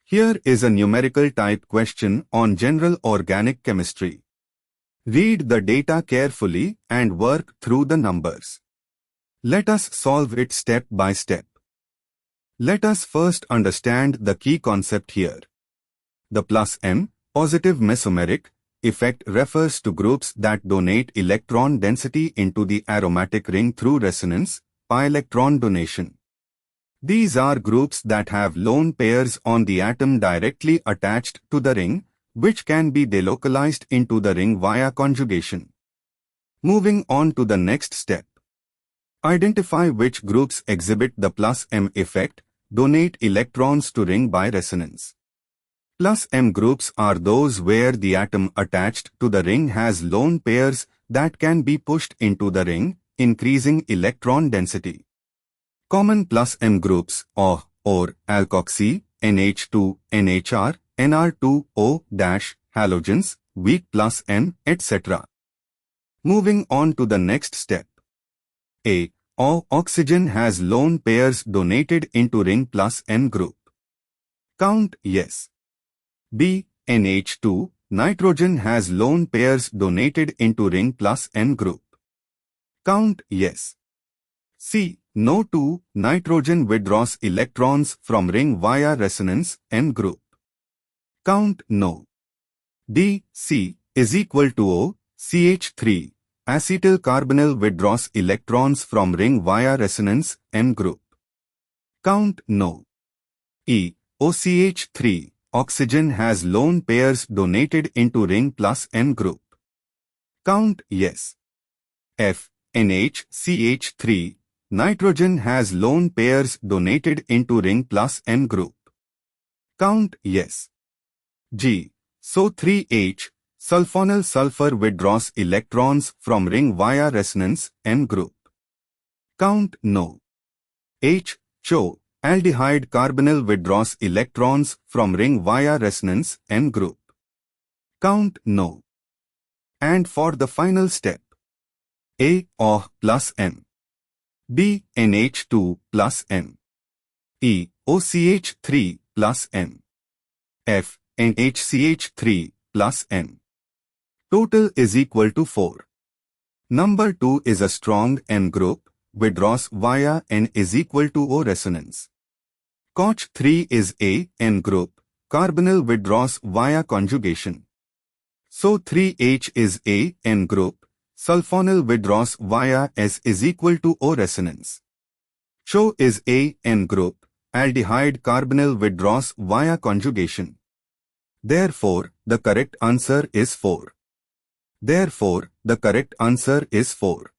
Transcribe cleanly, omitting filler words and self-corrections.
Here is a numerical type question on general organic chemistry. Read the data carefully and work through the numbers. Let us solve it step by step. Let us first understand the key concept here. The +m, positive mesomeric, effect refers to groups that donate electron density into the aromatic ring through resonance, pi electron donation. These are groups that have lone pairs on the atom directly attached to the ring, which can be delocalized into the ring via conjugation. Moving on to the next step. Identify which groups exhibit the +m effect, donate electrons to ring by resonance. +m groups are those where the atom attached to the ring has lone pairs that can be pushed into the ring, increasing electron density. Common +m groups or alkoxy, NH2, NHR, NR2O-, halogens, weak +m, etc. Moving on to the next step. A. Oxygen has lone pairs donated into ring +m group. Count yes. B. NH2, nitrogen has lone pairs donated into ring +m group. Count yes. C. No 2, nitrogen withdraws electrons from ring via resonance, M group. Count no. D. C is equal to O, CH3, acetyl carbonyl withdraws electrons from ring via resonance, M group. Count no. E. OCH3, oxygen has lone pairs donated into ring +m group. Count yes. F. NHCH3, nitrogen has lone pairs donated into ring +m group. Count yes. G. SO3H, sulfonyl sulfur withdraws electrons from ring via resonance, M group. Count no. H. ChO, aldehyde carbonyl withdraws electrons from ring via resonance, M group. Count no. And for the final step. A. OH +m. B. NH2 +m. E. OCH3 +m. F. NHCH3 +m. Total is equal to 4. Number 2 is a strong M group, withdraws via N is equal to O resonance. COH3 is a N group, carbonyl withdraws via conjugation. SO3H is a N group, sulfonyl withdraws via S is equal to O resonance. ChO is a N group, aldehyde carbonyl withdraws via conjugation. Therefore, the correct answer is 4. Therefore, the correct answer is 4.